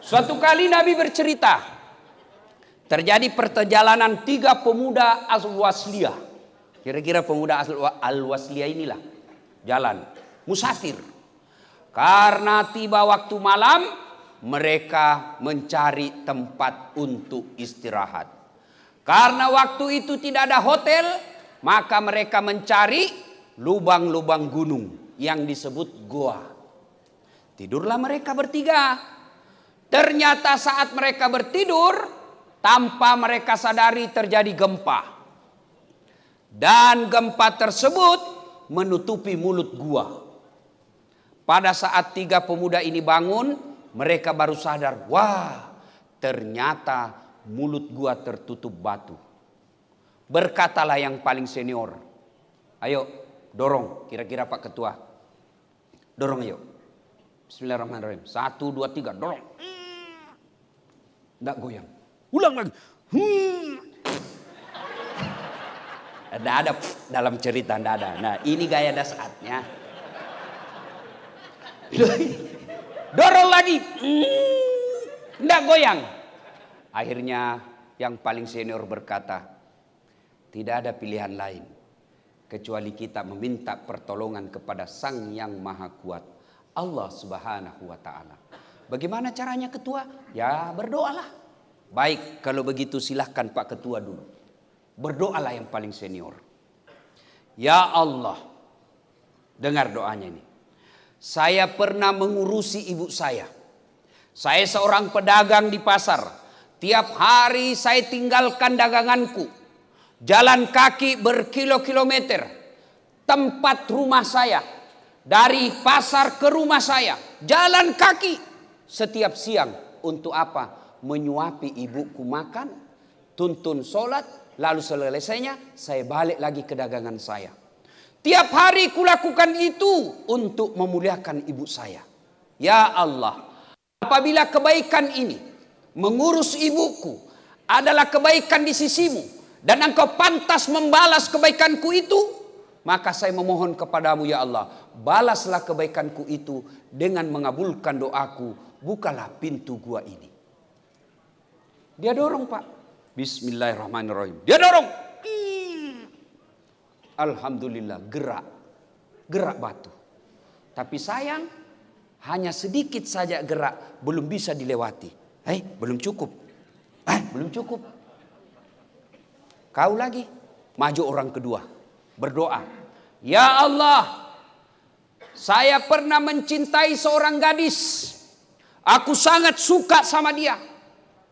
Suatu kali Nabi bercerita, terjadi perjalanan 3 pemuda Al-Wasliyah. Kira-kira pemuda Al-Wasliyah inilah jalan musafir. Karena tiba waktu malam, mereka mencari tempat untuk istirahat. Karena waktu itu tidak ada hotel, maka mereka mencari lubang-lubang gunung yang disebut goa. Tidurlah mereka bertiga. Ternyata saat mereka bertidur, tanpa mereka sadari terjadi gempa. Dan gempa tersebut menutupi mulut gua. Pada saat 3 pemuda ini bangun, mereka baru sadar, wah, ternyata mulut gua tertutup batu. Berkatalah yang paling senior, ayo dorong, kira-kira Pak Ketua. Dorong ayo. Bismillahirrahmanirrahim. 1, 2, 3, dorong. Nggak goyang. Ulang lagi. Ada dalam cerita, nggak ada. Nah, ini gaya dasarnya. Dorong lagi. Nggak goyang. Akhirnya yang paling senior berkata, tidak ada pilihan lain kecuali kita meminta pertolongan kepada Sang Yang Maha Kuat, Allah Subhanahu wa Ta'ala. Bagaimana caranya Ketua? Ya berdoalah. Baik, kalau begitu silahkan Pak Ketua dulu. Berdoalah yang paling senior. Ya Allah, dengar doanya ini. Saya pernah mengurusi ibu saya. Saya seorang pedagang di pasar. Tiap hari saya tinggalkan daganganku. Jalan kaki berkilo-kilometer. Tempat rumah saya. Dari pasar ke rumah saya. Jalan kaki. Setiap siang. Untuk apa? Menyuapi ibuku makan. Tuntun sholat. Lalu selesainya saya balik lagi ke dagangan saya. Tiap hari kulakukan itu untuk memuliakan ibu saya. Ya Allah, apabila kebaikan ini mengurus ibuku adalah kebaikan di sisimu dan engkau pantas membalas kebaikanku itu, maka saya memohon kepadamu ya Allah, balaslah kebaikanku itu dengan mengabulkan doaku, bukalah pintu gua ini. Dia dorong Pak. Bismillahirrahmanirrahim. Dia dorong. Alhamdulillah gerak batu. Tapi sayang hanya sedikit saja gerak, belum bisa dilewati. Belum cukup. Belum cukup. Kau lagi, maju orang kedua, berdoa. Ya Allah, saya pernah mencintai seorang gadis. Aku sangat suka sama dia.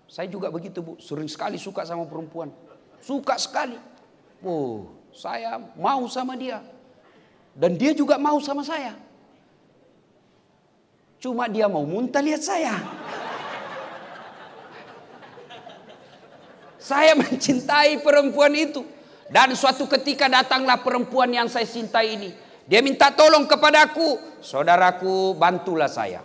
Saya juga begitu Bu, sering sekali suka sama perempuan. Suka sekali. Saya mau sama dia. Dan dia juga mau sama saya. Cuma dia mau muntah lihat saya. Saya mencintai perempuan itu. Dan suatu ketika datanglah perempuan yang saya cintai ini. Dia minta tolong kepadaku. Saudaraku, bantulah saya.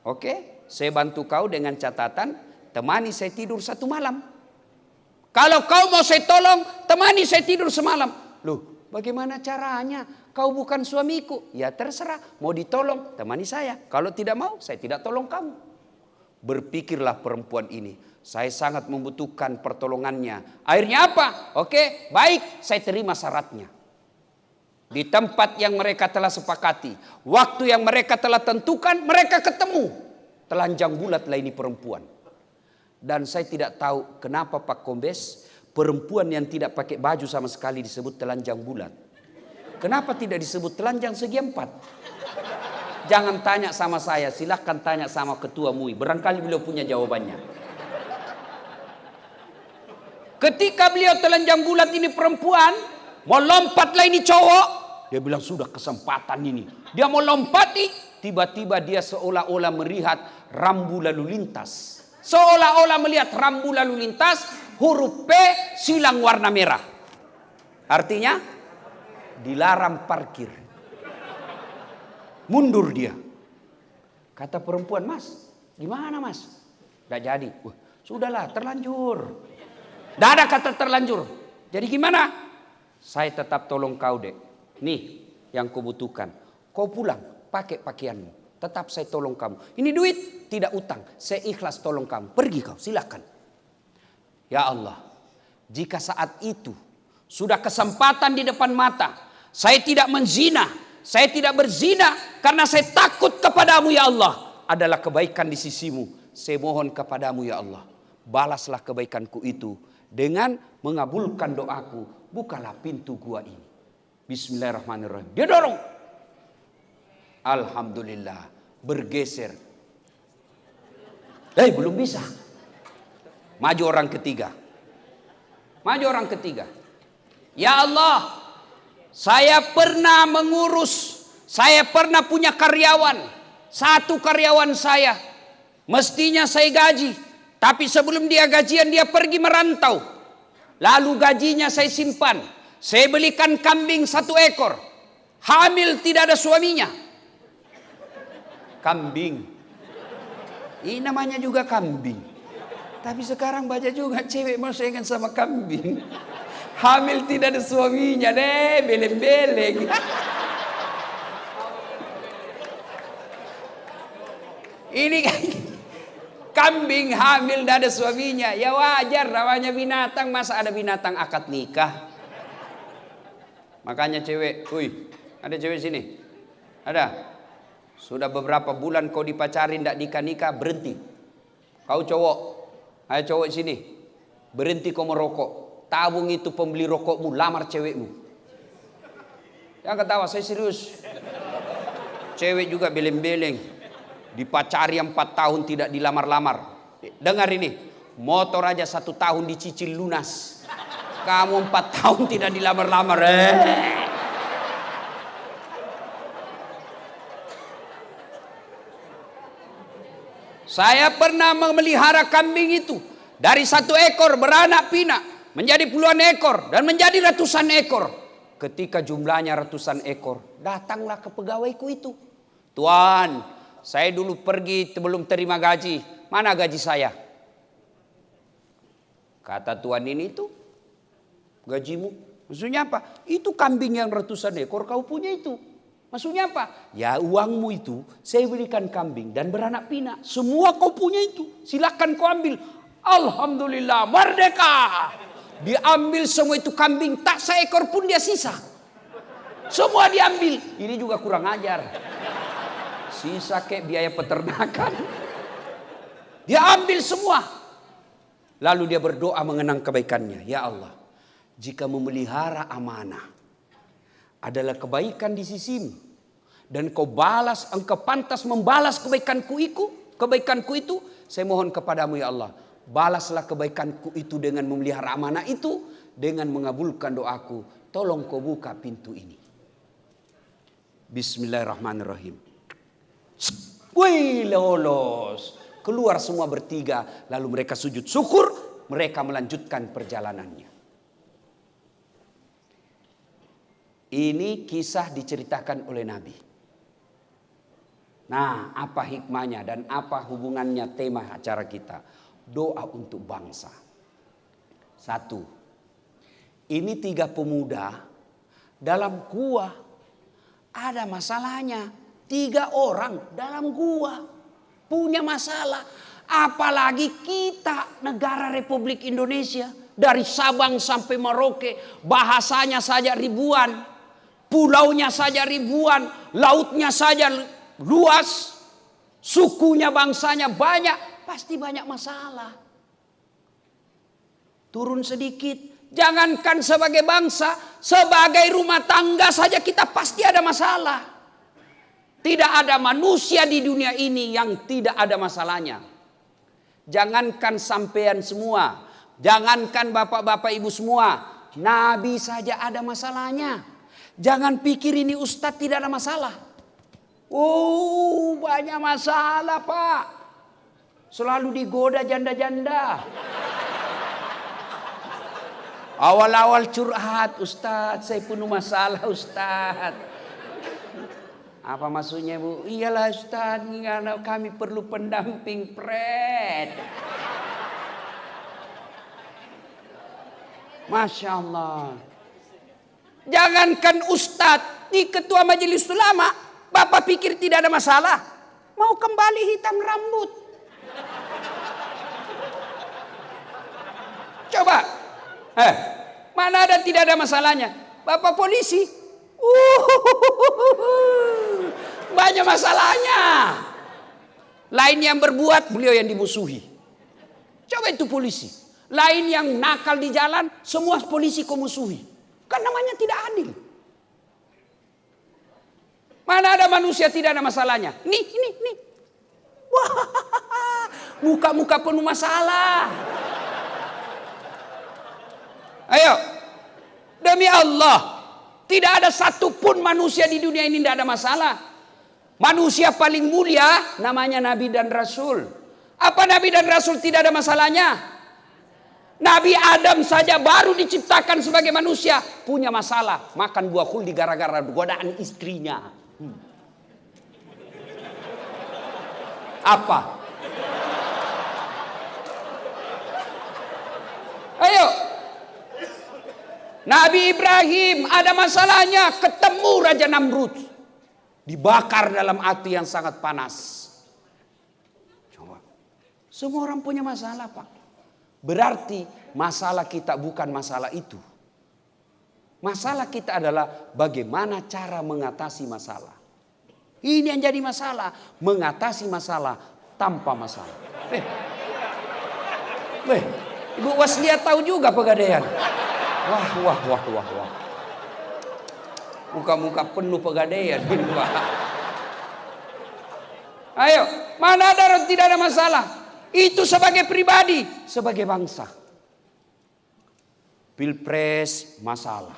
Oke, saya bantu kau dengan catatan, temani saya tidur 1 malam. Kalau kau mau saya tolong, temani saya tidur semalam. Loh, bagaimana caranya? Kau bukan suamiku. Ya terserah, mau ditolong, temani saya. Kalau tidak mau, saya tidak tolong kamu. Berpikirlah perempuan ini. Saya sangat membutuhkan pertolongannya. Akhirnya apa? Oke, baik, saya terima syaratnya. Di tempat yang mereka telah sepakati. Waktu yang mereka telah tentukan, mereka ketemu. Telanjang bulatlah ini perempuan. Dan saya tidak tahu kenapa Pak Kombes, perempuan yang tidak pakai baju sama sekali disebut telanjang bulat. Kenapa tidak disebut telanjang segi 4? Jangan tanya sama saya, silahkan tanya sama Ketua MUI. Barangkali beliau punya jawabannya. Ketika beliau telanjang bulat ini perempuan, mau lompatlah ini cowok. Dia bilang sudah kesempatan ini. Dia mau lompati, tiba-tiba dia seolah-olah melihat rambu lalu lintas. Seolah-olah melihat rambu lalu lintas, huruf P silang warna merah. Artinya dilarang parkir. Mundur dia. Kata perempuan, Mas, gimana Mas? Gak jadi. Sudahlah, terlanjur. Gak ada kata terlanjur. Jadi gimana? Saya tetap tolong kau dek. Nih yang kau butuhkan. Kau pulang, pakai pakaianmu. Tetap saya tolong kamu. Ini duit tidak utang. Saya ikhlas tolong kamu. Pergi kau, silakan. Ya Allah, jika saat itu sudah kesempatan di depan mata, saya tidak menzina, saya tidak berzina karena saya takut kepadamu ya Allah, adalah kebaikan di sisimu. Saya mohon kepadamu ya Allah, balaslah kebaikanku itu dengan mengabulkan doaku. Bukalah pintu gua ini. Bismillahirrahmanirrahim. Dia dorong. Alhamdulillah, bergeser. Belum bisa. Maju orang ketiga. Maju orang ketiga. Ya Allah, saya pernah mengurus, saya pernah punya karyawan. Satu karyawan saya, mestinya saya gaji. Tapi sebelum dia gajian, dia pergi merantau. Lalu gajinya saya simpan. Saya belikan kambing 1 ekor. Hamil tidak ada suaminya. Kambing. Ini namanya juga kambing. Tapi sekarang banyak juga cewek mau saingan sama kambing. Hamil tidak ada suaminya deh, beleng-beleng. Ini kambing hamil tidak ada suaminya. Ya wajar, namanya binatang. Masa ada binatang akad nikah? Makanya cewek, ada cewek sini? Ada? Sudah beberapa bulan kau dipacarin tidak nikah-nikah, berhenti. Kau cowok. Ayo cowok sini, berhenti kau merokok. Tabung itu pembeli rokokmu, lamar cewekmu. Jangan ketawa, saya serius. Cewek juga beleng-beleng. Dipacari 4 tahun tidak dilamar-lamar. Dengar ini, motor aja 1 tahun dicicil lunas. Kamu 4 tahun tidak dilamar-lamar. Saya pernah memelihara kambing itu. Dari 1 ekor beranak pinak menjadi puluhan ekor dan menjadi ratusan ekor. Ketika jumlahnya ratusan ekor, datanglah ke pegawaiku itu. Tuan, saya dulu pergi belum terima gaji. Mana gaji saya? Kata tuan ini itu gajimu. Maksudnya apa? Itu kambing yang ratusan ekor kau punya itu. Maksudnya apa? Ya uangmu itu saya belikan kambing dan beranak pinak. Semua kau punya itu. Silakan kau ambil. Alhamdulillah, merdeka. Diambil semua itu kambing, tak seekor pun dia sisa. Semua diambil. Ini juga kurang ajar. Sisa kayak biaya peternakan. Dia ambil semua. Lalu dia berdoa mengenang kebaikannya. Ya Allah, jika memelihara amanah adalah kebaikan di sisimu, dan kau balas, engkau pantas membalas kebaikanku itu, saya mohon kepadamu ya Allah, balaslah kebaikanku itu dengan memelihara amanah itu, dengan mengabulkan doaku. Tolong kau buka pintu ini. Bismillahirrahmanirrahim. Wih, lolos. Keluar semua bertiga, lalu mereka sujud syukur, mereka melanjutkan perjalanannya. Ini kisah diceritakan oleh Nabi. Nah, apa hikmahnya dan apa hubungannya tema acara kita? Doa untuk bangsa. 1. Ini 3 pemuda dalam gua. Ada masalahnya. 3 orang dalam gua punya masalah. Apalagi kita negara Republik Indonesia. Dari Sabang sampai Merauke. Bahasanya saja ribuan. Pulaunya saja ribuan, lautnya saja luas, sukunya, bangsanya banyak, pasti banyak masalah. Turun sedikit, jangankan sebagai bangsa, sebagai rumah tangga saja kita pasti ada masalah. Tidak ada manusia di dunia ini yang tidak ada masalahnya. Jangankan sampean semua, jangankan bapak-bapak ibu semua, Nabi saja ada masalahnya. Jangan pikir ini ustadz tidak ada masalah. Banyak masalah Pak. Selalu digoda janda-janda. Awal-awal curhat, ustadz saya penuh masalah ustadz. Apa maksudnya Bu? Iyalah ustadz, kami perlu pendamping pret. Masya Allah. Jangankan ustadz, ini ketua majelis ulama, Bapak pikir tidak ada masalah? mau kembali hitam rambut. Coba. Mana ada tidak ada masalahnya. Bapak polisi. Banyak masalahnya. Lain yang berbuat, beliau yang dimusuhi. Coba itu polisi. Lain yang nakal di jalan, semua polisi kau musuhi. Kan namanya tidak adil. Mana ada manusia tidak ada masalahnya. Nih. Wah, muka-muka penuh masalah. Ayo, demi Allah, tidak ada satupun manusia di dunia ini tidak ada masalah. Manusia paling mulia namanya Nabi dan Rasul. Apa Nabi dan Rasul tidak ada masalahnya? Nabi Adam saja baru diciptakan sebagai manusia punya masalah. Makan buah khuldi gara-gara godaan istrinya. Apa? Ayo. Nabi Ibrahim ada masalahnya ketemu Raja Namrud. Dibakar dalam api yang sangat panas. Coba. Semua orang punya masalah, Pak. Berarti masalah kita bukan masalah itu. Masalah kita adalah bagaimana cara mengatasi masalah. Ini yang jadi masalah. Mengatasi masalah tanpa masalah. Ibu Waslia tahu juga Pegadaian. Wah. Muka-muka penuh Pegadaian. Ayo, mana ada tidak ada masalah. Itu sebagai pribadi, sebagai bangsa. Pilpres masalah.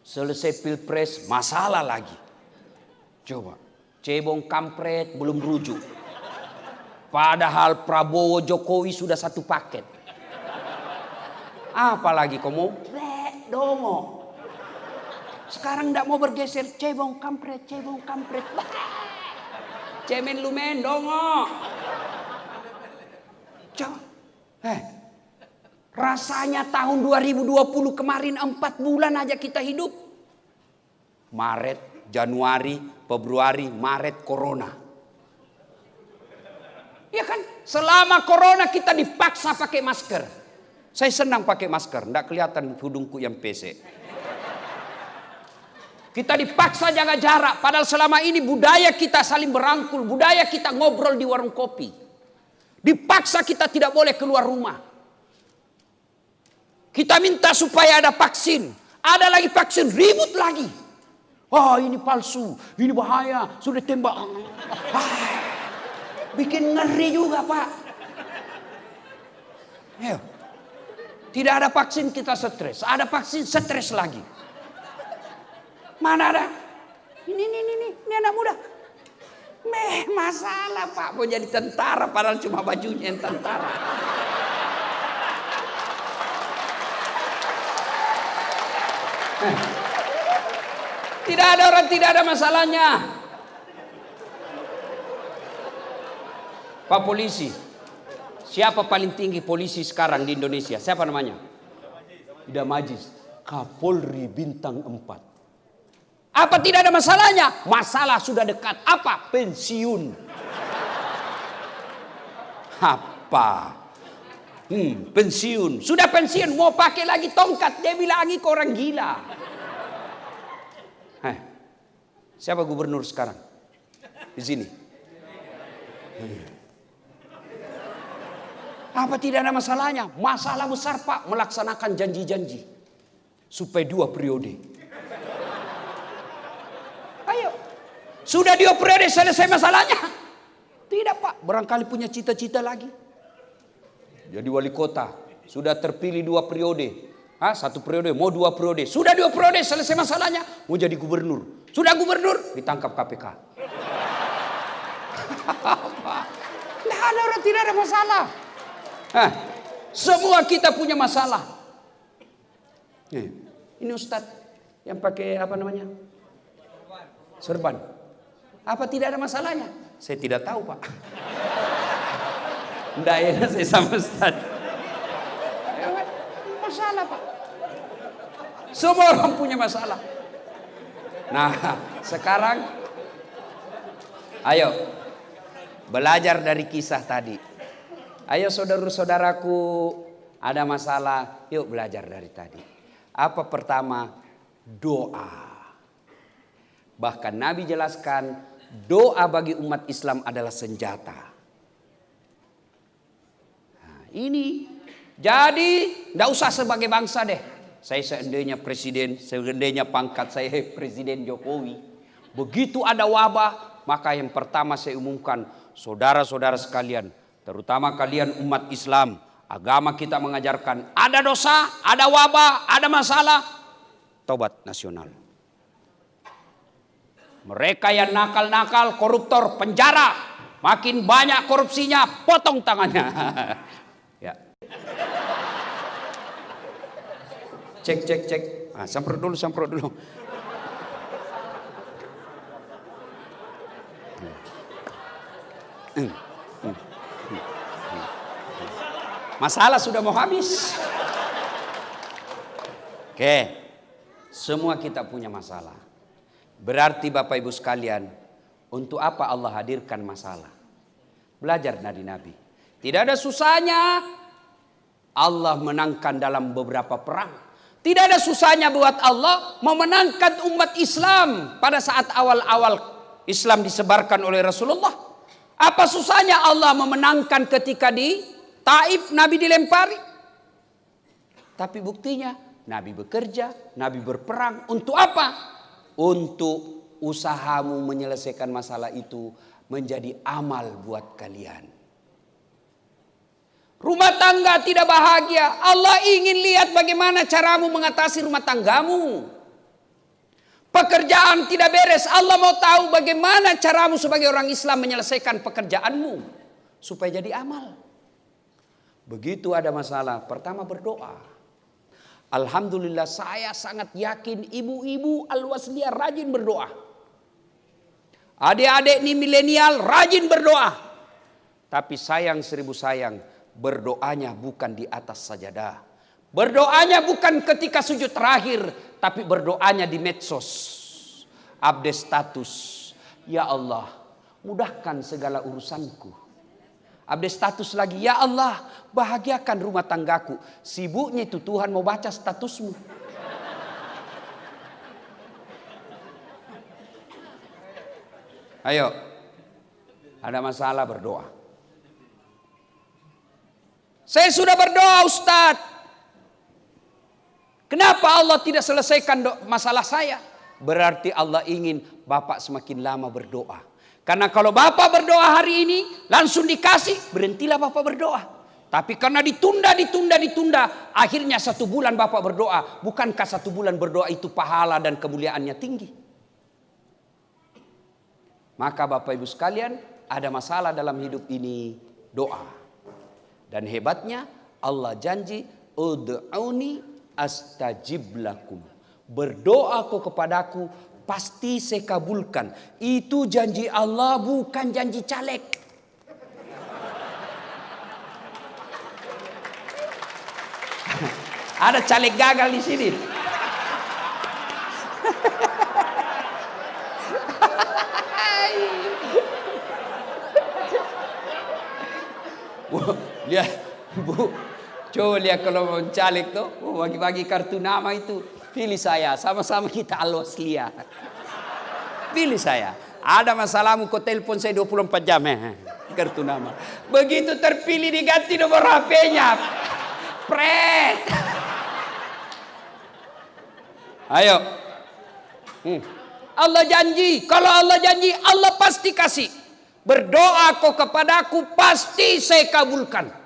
Selesai pilpres masalah lagi. Coba, cebong kampret belum rujuk. Padahal Prabowo Jokowi sudah satu paket. Apalagi kamu dongo. Sekarang tidak mau bergeser cebong kampret. Cemen lumen dongo. Rasanya tahun 2020 kemarin 4 bulan aja kita hidup. Maret, Januari, Februari, Maret, Corona. Ya kan? Selama Corona kita dipaksa pakai masker. Saya senang pakai masker, tidak kelihatan hidungku yang pesek. Kita dipaksa jaga jarak, padahal selama ini budaya kita saling berangkul, budaya kita ngobrol di warung kopi. Dipaksa kita tidak boleh keluar rumah. Kita minta supaya ada vaksin. Ada lagi vaksin, ribut lagi. Oh ini palsu, ini bahaya, sudah tembak. Bikin ngeri juga Pak. Ayo. Tidak ada vaksin kita stres. Ada vaksin stres lagi. Mana ada? Ini anak muda. Masalah Pak. Mau jadi tentara padahal cuma bajunya yang tentara. Tidak ada orang tidak ada masalahnya. Pak polisi. Siapa paling tinggi polisi sekarang di Indonesia? Siapa namanya? Idam Aziz. Kapolri bintang 4. Apa tidak ada masalahnya? Masalah sudah dekat. Apa? Pensiun. Apa? Pensiun. Sudah pensiun. Mau pakai lagi tongkat. Dia bilang lagi kau orang gila. Siapa gubernur sekarang? Di sini. Apa tidak ada masalahnya? Masalah besar Pak. Melaksanakan janji-janji. Supaya 2 periode. Ayo. Sudah 2 periode selesai masalahnya? Tidak Pak. Barangkali punya cita-cita lagi. Jadi wali kota. Sudah terpilih 2 periode. 1 periode. Mau 2 periode. Sudah 2 periode selesai masalahnya. Mau jadi gubernur. Sudah gubernur. Ditangkap KPK. Tidak ada orang tidak ada masalah. Semua kita punya masalah. Ini Ustadz yang pakai apa namanya? Serban. Apa tidak ada masalahnya? Saya tidak tahu Pak. Tidak ya saya sama Ustadz. Masalah Pak. Semua orang punya masalah. Nah sekarang Ayo, belajar dari kisah tadi. Ayo saudara-saudaraku, ada masalah, yuk belajar dari tadi. Apa pertama? Doa. Bahkan Nabi jelaskan, doa bagi umat Islam adalah senjata. Nah, ini jadi tidak usah sebagai bangsa deh. Saya seandainya presiden, seandainya pangkat saya Presiden Jokowi. Begitu ada wabah, maka yang pertama saya umumkan, saudara-saudara sekalian, terutama kalian umat Islam, agama kita mengajarkan, ada dosa, ada wabah, ada masalah, tobat nasional. Mereka yang nakal-nakal, koruptor, penjara, makin banyak korupsinya, potong tangannya. Ya. Cek. Ah, semprot dulu. Masalah sudah mau habis. Oke, semua kita punya masalah. Berarti Bapak Ibu sekalian, untuk apa Allah hadirkan masalah? Belajar dari Nabi. Tidak ada susahnya Allah menangkan dalam beberapa perang. Tidak ada susahnya buat Allah memenangkan umat Islam pada saat awal-awal Islam disebarkan oleh Rasulullah. Apa susahnya Allah memenangkan ketika di Taif Nabi dilempari? Tapi buktinya Nabi bekerja, Nabi berperang. Untuk apa? Untuk usahamu menyelesaikan masalah itu menjadi amal buat kalian. Rumah tangga tidak bahagia, Allah ingin lihat bagaimana caramu mengatasi rumah tanggamu. Pekerjaan tidak beres, Allah mau tahu bagaimana caramu sebagai orang Islam menyelesaikan pekerjaanmu supaya jadi amal. Begitu ada masalah, pertama berdoa. Alhamdulillah saya sangat yakin ibu-ibu Al-Wasliyah rajin berdoa. Adik-adik ini milenial rajin berdoa. Tapi sayang seribu sayang, berdoanya bukan di atas sajadah. Berdoanya bukan ketika sujud terakhir, tapi berdoanya di medsos. Update status. Ya Allah, mudahkan segala urusanku. Update status lagi. Ya Allah, bahagiakan rumah tanggaku. Sibuknya itu Tuhan mau baca statusmu. Ayo, ada masalah berdoa. Saya sudah berdoa Ustadz. Kenapa Allah tidak selesaikan masalah saya? Berarti Allah ingin Bapak semakin lama berdoa. Karena kalau Bapak berdoa hari ini langsung dikasih, berhentilah Bapak berdoa. Tapi karena ditunda, akhirnya 1 bulan Bapak berdoa. Bukankah 1 bulan berdoa itu pahala dan kemuliaannya tinggi? Maka Bapak Ibu sekalian, ada masalah dalam hidup ini, doa. Dan hebatnya Allah janji, ud'uni astajib lakum. Berdoa kau kepadaku, pasti saya kabulkan. Itu janji Allah, bukan janji caleg. Ada caleg gagal di sini. Lihat, Bu, coba lihat kalau mau caleg tuh, bagi-bagi kartu nama itu, pilih saya, sama-sama kita Al-Wasliyah. Pilih saya. Ada masalahmu, kau telepon saya 24 jam, kartu nama. Begitu terpilih diganti nomor HP-nya. Pret. Ayo. Allah janji, kalau Allah janji, Allah pasti kasih. Berdoa kau kepadaku, pasti saya kabulkan.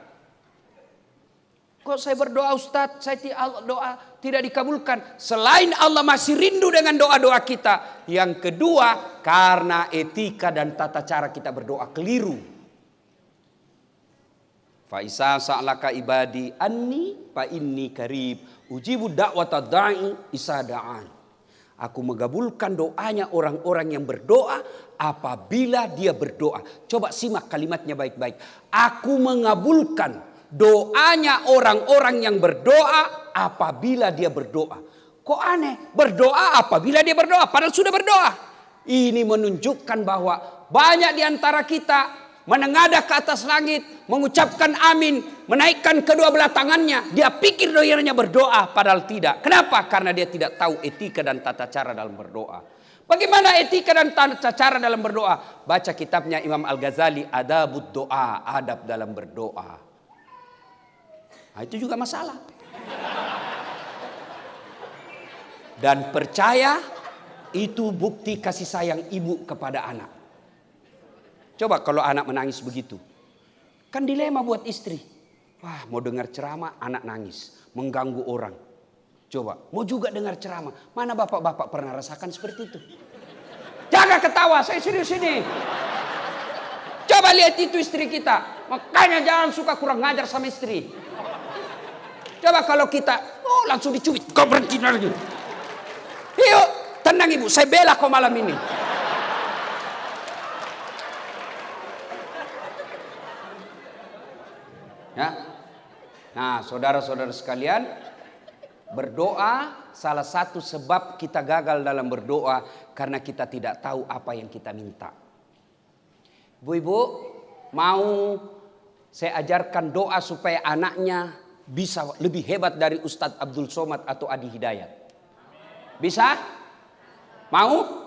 Kok saya berdoa Ustadz, saya doa tidak dikabulkan. Selain Allah masih rindu dengan doa-doa kita. Yang kedua, karena etika dan tata cara kita berdoa keliru. Fa isa sa'laka ibadi anni fa inni qarib ujibu da'wata da'i isa da'an. Aku mengabulkan doanya orang-orang yang berdoa apabila dia berdoa. Coba simak kalimatnya baik-baik. Aku mengabulkan doanya orang-orang yang berdoa apabila dia berdoa. Kok aneh? Berdoa apabila dia berdoa, padahal sudah berdoa. Ini menunjukkan bahwa banyak di antara kita menengadah ke atas langit, mengucapkan amin, menaikkan kedua belah tangannya. Dia pikir dirinya berdoa, padahal tidak. Kenapa? Karena dia tidak tahu etika dan tata cara dalam berdoa. Bagaimana etika dan tata cara dalam berdoa? Baca kitabnya Imam Al-Ghazali, Adabud Doa, adab dalam berdoa. Nah, itu juga masalah. Dan percaya itu bukti kasih sayang ibu kepada anak. Coba kalau anak menangis begitu. Kan dilema buat istri. Wah, mau dengar ceramah, anak nangis. Mengganggu orang. Coba, mau juga dengar ceramah. Mana bapak-bapak pernah rasakan seperti itu? Jangan ketawa, saya serius ini. Coba lihat itu istri kita. Makanya jangan suka kurang ngajar sama istri. Coba kalau kita, langsung dicubit. Kau berhenti lagi. Yuk, tenang ibu, saya bela kau malam ini. Ya. Nah, saudara-saudara sekalian, berdoa salah satu sebab kita gagal dalam berdoa karena kita tidak tahu apa yang kita minta. Ibu-ibu, mau saya ajarkan doa supaya anaknya bisa lebih hebat dari Ustadz Abdul Somad atau Adi Hidayat. Bisa? Mau?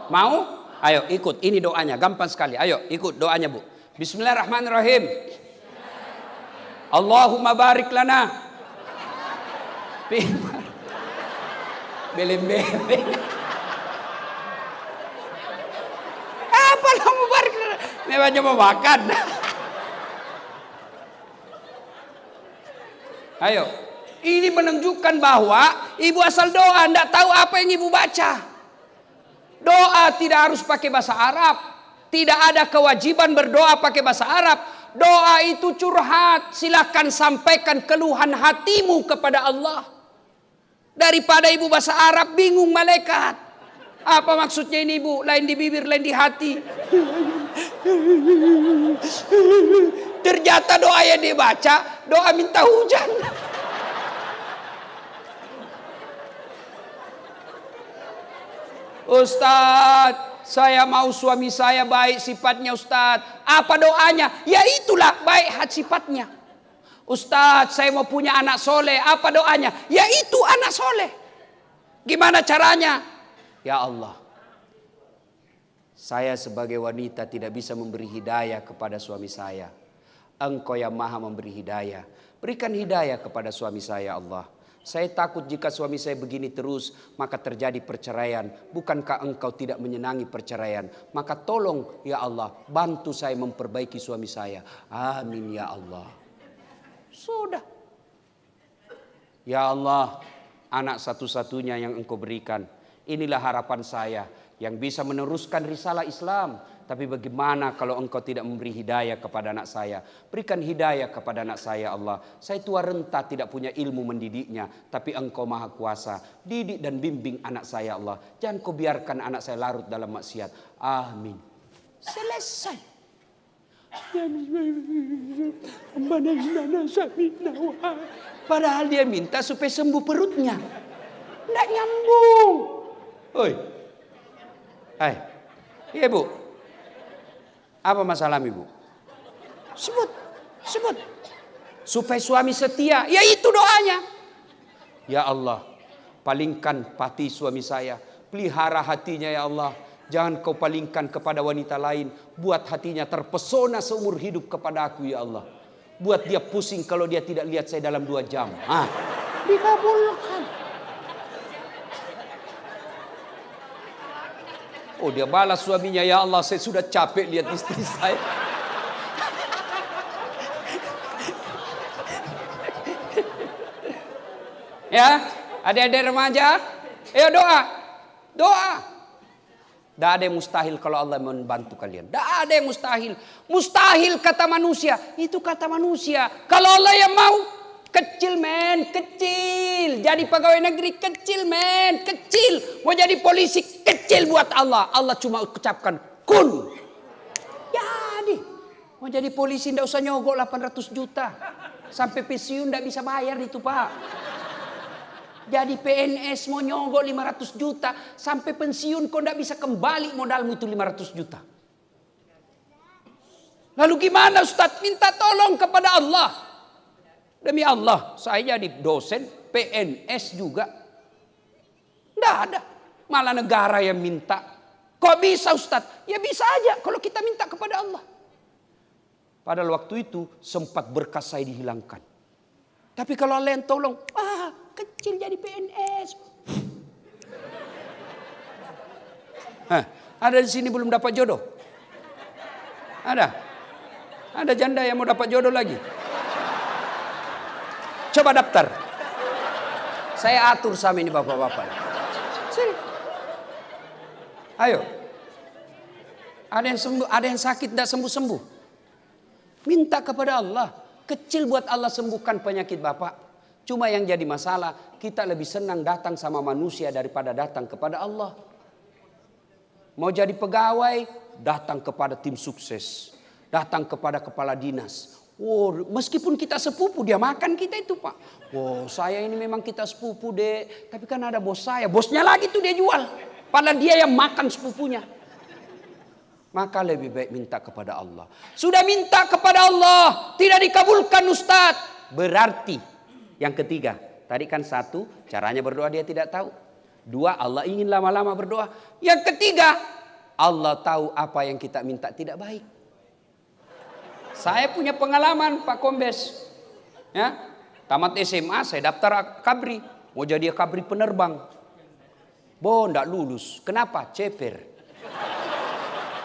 Mau? Ayo ikut, ini doanya, gampang sekali. Ayo ikut doanya Bu. Bismillahirrahmanirrahim. Allahumma barik lana. Belem-belem. Apa mau barik lana? Memangnya mau makan. Ayo. Ini menunjukkan bahwa ibu asal doa, tidak tahu apa yang ibu baca. Doa tidak harus pakai bahasa Arab. Tidak ada kewajiban berdoa pakai bahasa Arab. Doa itu curhat. Silakan sampaikan keluhan hatimu kepada Allah. Daripada ibu bahasa Arab bingung malaikat. Apa maksudnya ini ibu? Lain di bibir, lain di hati. Ternyata doa yang dia baca, doa minta hujan. Ustadz, saya mau suami saya baik sifatnya Ustadz. Apa doanya? Ya itulah baik sifatnya. Ustadz, saya mau punya anak soleh. Apa doanya? Ya itu anak soleh. Gimana caranya? Ya Allah, saya sebagai wanita tidak bisa memberi hidayah kepada suami saya. Engkau yang maha memberi hidayah. Berikan hidayah kepada suami saya Allah. Saya takut jika suami saya begini terus, maka terjadi perceraian. Bukankah engkau tidak menyenangi perceraian? Maka tolong ya Allah, bantu saya memperbaiki suami saya. Amin ya Allah. Sudah. Ya Allah, anak satu-satunya yang engkau berikan. Inilah harapan saya yang bisa meneruskan risalah Islam. Tapi bagaimana kalau engkau tidak memberi hidayah kepada anak saya? Berikan hidayah kepada anak saya Allah. Saya tua renta tidak punya ilmu mendidiknya. Tapi engkau maha kuasa. Didik dan bimbing anak saya Allah. Jangan kau biarkan anak saya larut dalam maksiat. Amin. Selesai. Padahal dia minta supaya sembuh perutnya. Tidak nyambung. Oi. Hai. Iya Bu. Apa masalahmu ibu? Sebut. Supaya suami setia. Ya itu doanya. Ya Allah, palingkan hati suami saya. Pelihara hatinya ya Allah. Jangan kau palingkan kepada wanita lain. Buat hatinya terpesona seumur hidup kepada aku ya Allah. Buat dia pusing kalau dia tidak lihat saya dalam 2 jam. Dikabulkan. Oh dia balas suaminya, ya Allah saya sudah capek lihat istri saya. Ya, adik-adik remaja, ayo doa. Doa. Tidak ada yang mustahil kalau Allah membantu kalian. Tidak ada yang mustahil. Mustahil kata manusia, itu kata manusia. Kalau Allah yang mau, kecil men, kecil. Jadi pegawai negeri kecil men, kecil. Mau jadi polisi kecil buat Allah. Allah cuma ucapkan kun. Jadi. Mau jadi polisi tidak usah nyogok 800 juta. Sampai pensiun tidak bisa bayar itu Pak. Jadi PNS mau nyogok 500 juta. Sampai pensiun kau tidak bisa kembali modalmu itu 500 juta. Lalu gimana Ustaz? Minta tolong kepada Allah. Demi Allah, saya jadi dosen, PNS juga. Tidak ada. Malah negara yang minta. Kok bisa Ustaz? Ya bisa aja kalau kita minta kepada Allah. Padahal waktu itu sempat berkas saya dihilangkan. Tapi kalau Allah yang tolong, kecil jadi PNS. Ada di sini belum dapat jodoh? Ada? Ada janda yang mau dapat jodoh lagi? Coba daftar. Saya atur sama ini bapak-bapak. Sini. Ayo. Ada yang sembuh, ada yang sakit tidak sembuh-sembuh. Minta kepada Allah. Kecil buat Allah sembuhkan penyakit bapak. Cuma yang jadi masalah, kita lebih senang datang sama manusia daripada datang kepada Allah. Mau jadi pegawai, datang kepada tim sukses. Datang kepada kepala dinas. Meskipun kita sepupu, dia makan kita itu pak. Saya ini memang kita sepupu dek. Tapi kan ada bos saya. Bosnya lagi tuh dia jual. Padahal dia yang makan sepupunya. Maka lebih baik minta kepada Allah. Sudah minta kepada Allah, tidak dikabulkan Ustadz. Berarti yang ketiga. Tadi kan satu, caranya berdoa dia tidak tahu. Dua, Allah ingin lama-lama berdoa. Yang ketiga, Allah tahu apa yang kita minta tidak baik. Saya punya pengalaman Pak Kombes. Ya, tamat SMA saya daftar kabri. Mau jadi kabri penerbang. Enggak lulus. Kenapa? Ceper.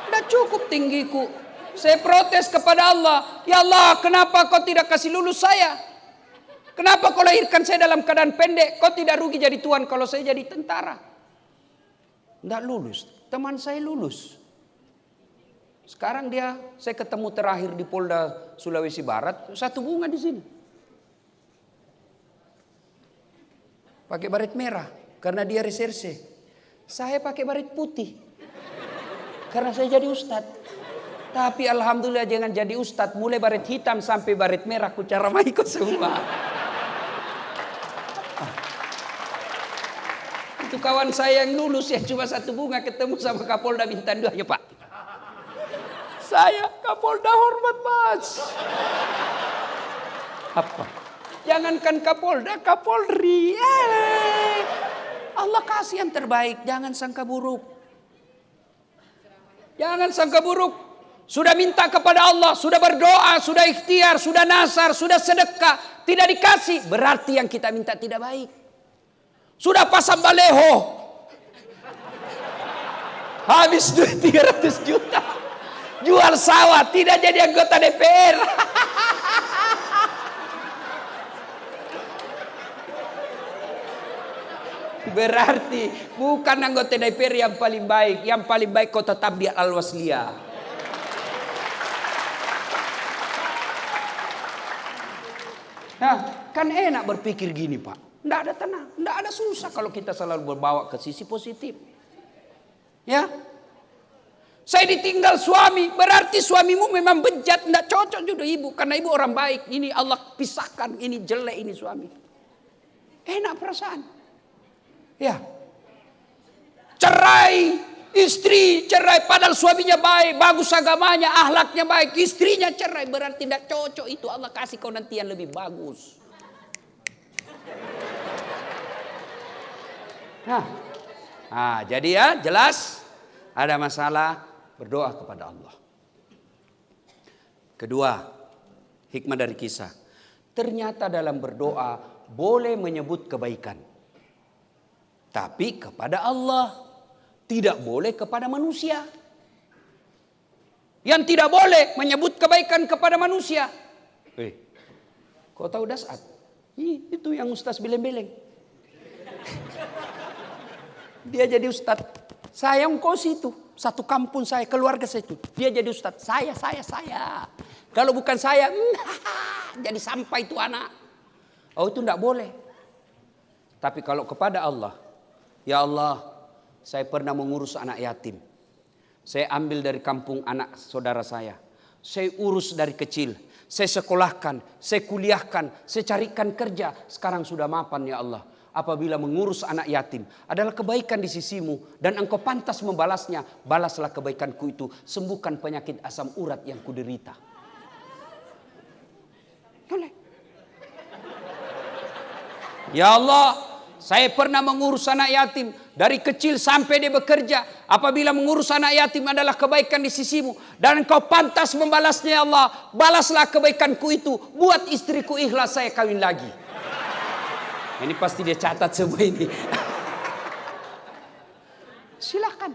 Enggak cukup tinggiku. Saya protes kepada Allah. Ya Allah, kenapa kau tidak kasih lulus saya? Kenapa kau lahirkan saya dalam keadaan pendek? Kau tidak rugi jadi tuan kalau saya jadi tentara. Enggak lulus. Teman saya lulus. Sekarang saya ketemu terakhir di Polda Sulawesi Barat, satu bunga di sini. Pakai baret merah karena dia reserse. Saya pakai baret putih karena saya jadi ustadz. Tapi alhamdulillah jangan jadi ustadz, mulai baret hitam sampai baret merah ku cara maiko semua. Itu kawan saya yang lulus ya cuma satu bunga ketemu sama Kapolda Bintang 2 ya Pak. Saya Kapolda hormat mas. Apa? Jangankan Kapolda, Kapolri. Allah kasih yang terbaik. Jangan sangka buruk. Jangan sangka buruk. Sudah minta kepada Allah, sudah berdoa, sudah ikhtiar, sudah nasar, sudah sedekah. Tidak dikasih. Berarti yang kita minta tidak baik. Sudah pasang baleho. Habis duit 300 juta. Jual sawah, tidak jadi anggota DPR. Berarti bukan anggota DPR yang paling baik. Yang paling baik kau tetap di Al-Wasliyah. Nah, kan enak berpikir gini Pak. Tidak ada tenang, tidak ada susah kalau kita selalu berbawa ke sisi positif. Ya. Saya ditinggal suami, berarti suamimu memang bejat, tidak cocok juga ibu. Karena ibu orang baik, ini Allah pisahkan, ini jelek, ini suami. Enak perasaan. Ya. Cerai, istri cerai, padahal suaminya baik, bagus agamanya, ahlaknya baik. Istrinya cerai, berarti tidak cocok itu. Allah kasih kau nanti yang lebih bagus. Nah, jadi ya jelas ada masalah. Berdoa kepada Allah. Kedua, hikmah dari kisah. Ternyata dalam berdoa boleh menyebut kebaikan. Tapi kepada Allah. Tidak boleh kepada manusia. Yang tidak boleh menyebut kebaikan kepada manusia. Kau tahu Dasat? Itu yang Ustaz beleng-beleng. Dia jadi Ustaz. Saya engkau situ. Satu kampung saya, keluarga saya itu. Dia jadi Ustaz. Saya. Kalau bukan saya, jadi sampai itu anak. Itu tidak boleh. Tapi kalau kepada Allah. Ya Allah, saya pernah mengurus anak yatim. Saya ambil dari kampung anak saudara saya. Saya urus dari kecil. Saya sekolahkan, saya kuliahkan, saya carikan kerja. Sekarang sudah mapan ya Allah. apabila mengurus anak yatim adalah kebaikan di sisimu dan engkau pantas membalasnya, balaslah kebaikanku itu, sembuhkan penyakit asam urat yang kuderita. Boleh. Ya Allah, saya pernah mengurus anak yatim dari kecil sampai dia bekerja. Apabila mengurus anak yatim adalah kebaikan di sisimu dan engkau pantas membalasnya, ya Allah, balaslah kebaikanku itu, buat istriku ikhlas saya kawin lagi. Ini pasti dia catat semua ini. Silakan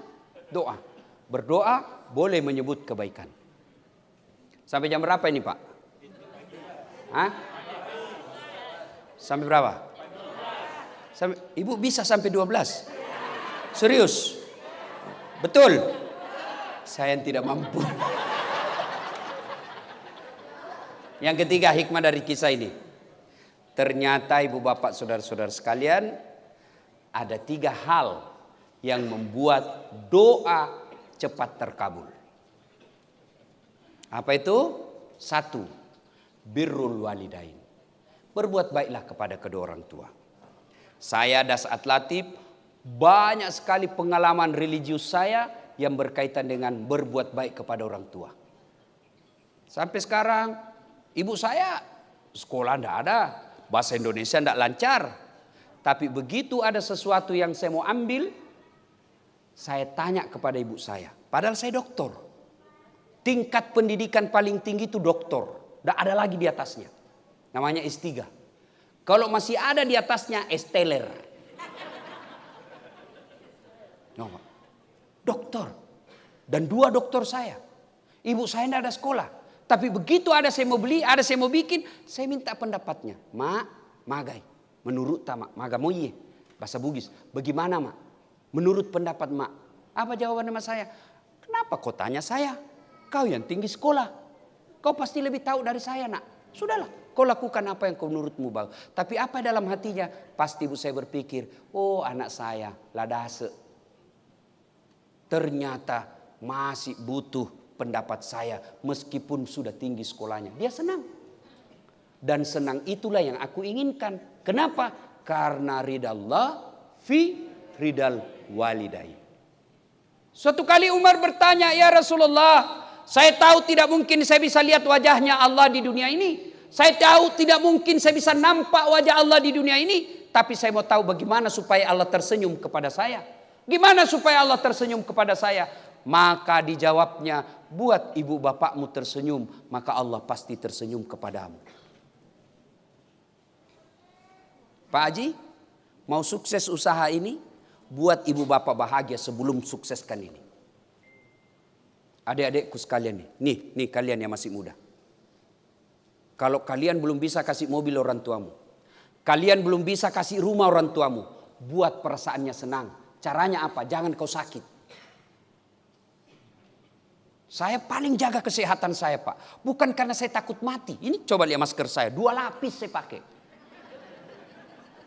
doa. Berdoa boleh menyebut kebaikan. Sampai jam berapa ini Pak? Hah? Sampai berapa? Sampai, Ibu bisa sampai 12? Serius? Betul? Saya yang tidak mampu. Yang ketiga, hikmah dari kisah ini. Ternyata ibu bapak saudara-saudara sekalian, ada 3 hal yang membuat doa cepat terkabul. Apa itu? 1, birrul walidain. Berbuat baiklah kepada kedua orang tua. Saya Das Atlatif banyak sekali pengalaman religius saya yang berkaitan dengan berbuat baik kepada orang tua. Sampai sekarang ibu saya sekolah tidak ada, bahasa Indonesia tidak lancar. Tapi begitu ada sesuatu yang saya mau ambil, saya tanya kepada ibu saya. Padahal saya doktor. Tingkat pendidikan paling tinggi itu doktor. Tidak ada lagi di atasnya. Namanya S3. Kalau masih ada di atasnya S-teler. Doktor. Dan 2 doktor saya. Ibu saya tidak ada sekolah. Tapi begitu ada saya mau beli, ada saya mau bikin, saya minta pendapatnya. Mak, magai. Menurut tamak, maga moye. Bahasa Bugis. Bagaimana mak? Menurut pendapat mak. Apa jawaban sama saya? Kenapa kau tanya saya? Kau yang tinggi sekolah. Kau pasti lebih tahu dari saya nak. Sudahlah, kau lakukan apa yang kau menurutmu bagus. Tapi apa dalam hatinya? Pasti ibu saya berpikir, oh anak saya ladase. Ternyata masih butuh pendapat saya meskipun sudah tinggi sekolahnya. Dia senang. Dan senang itulah yang aku inginkan. Kenapa? Karena ridallah fi ridal walidain. Suatu kali Umar bertanya, ya Rasulullah, saya tahu tidak mungkin saya bisa lihat wajahnya Allah di dunia ini. Saya tahu tidak mungkin saya bisa nampak wajah Allah di dunia ini. Tapi saya mau tahu bagaimana supaya Allah tersenyum kepada saya. Gimana supaya Allah tersenyum kepada saya? Maka dijawabnya, buat ibu bapakmu tersenyum, maka Allah pasti tersenyum kepadamu. Pak Haji, mau sukses usaha ini? Buat ibu bapak bahagia sebelum sukseskan ini. Adik-adikku sekalian nih kalian yang masih muda. Kalau kalian belum bisa kasih mobil orang tuamu, kalian belum bisa kasih rumah orang tuamu, buat perasaannya senang. Caranya apa? Jangan kau sakit. Saya paling jaga kesehatan saya Pak. Bukan karena saya takut mati. Ini coba lihat masker saya. 2 lapis saya pakai.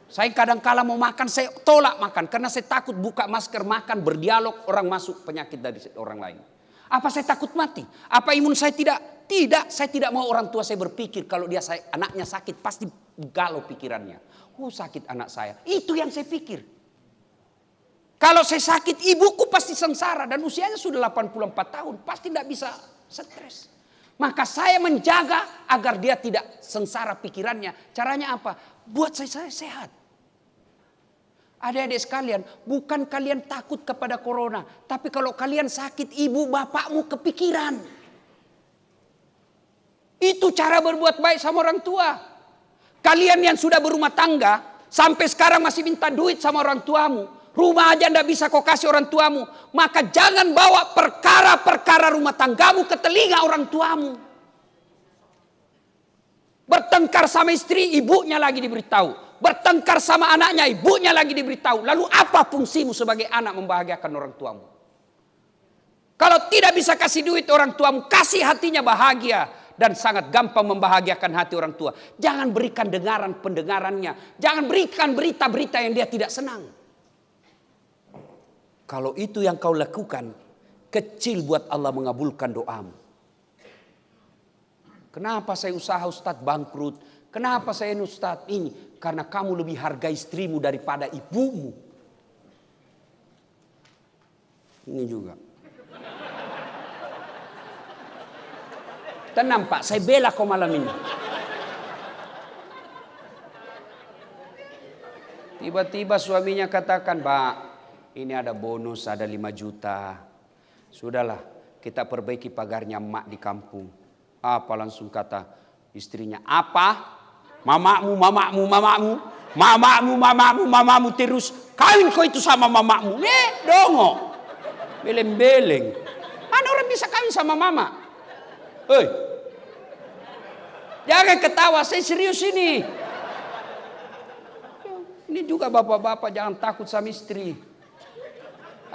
Saya kadang kala mau makan saya tolak makan. Karena saya takut buka masker makan berdialog orang masuk penyakit dari orang lain. Apa saya takut mati? Apa imun saya tidak? Tidak. Saya tidak mau orang tua saya berpikir kalau anaknya sakit pasti galau pikirannya. Oh sakit anak saya. Itu yang saya pikir. Kalau saya sakit, ibuku pasti sengsara. Dan usianya sudah 84 tahun. Pasti tidak bisa stres. Maka saya menjaga agar dia tidak sengsara pikirannya. Caranya apa? Buat saya sehat. Adik-adik sekalian, bukan kalian takut kepada corona. Tapi kalau kalian sakit, ibu bapakmu kepikiran. Itu cara berbuat baik sama orang tua. Kalian yang sudah berumah tangga, sampai sekarang masih minta duit sama orang tuamu. Rumah aja ndak bisa kau kasih orang tuamu. Maka jangan bawa perkara-perkara rumah tanggamu ke telinga orang tuamu. Bertengkar sama istri, ibunya lagi diberitahu. Bertengkar sama anaknya, ibunya lagi diberitahu. Lalu apa fungsimu sebagai anak membahagiakan orang tuamu? Kalau tidak bisa kasih duit orang tuamu, kasih hatinya bahagia. Dan sangat gampang membahagiakan hati orang tua. Jangan berikan pendengarannya. Jangan berikan berita-berita yang dia tidak senang. Kalau itu yang kau lakukan, kecil buat Allah mengabulkan doamu. Kenapa saya usaha Ustadz bangkrut? Kenapa saya Ustadz ini? Karena kamu lebih harga istrimu daripada ibumu. Ini juga. Tenang Pak, saya bela kau malam ini. Tiba-tiba suaminya katakan, Pak, ini ada bonus, ada 5 juta. Sudahlah, kita perbaiki pagarnya emak di kampung. Apa langsung kata istrinya, apa? Mamamu terus. Kawin kau itu sama mamamu. Dongo. Beleng-beleng. Mana orang bisa kawin sama mama? Hei. Jangan ketawa, saya serius ini. Ini juga bapak-bapak jangan takut sama istri.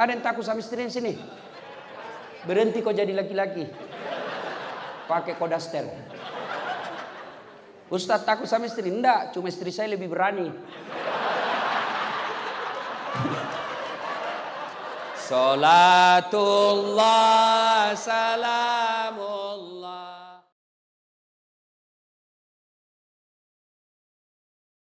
Ada yang takut sama istri di sini? Berhenti kau jadi laki-laki. Pakai kodaster. Ustadz takut sama istri? Enggak, cuma istri saya lebih berani. Salatullah salamu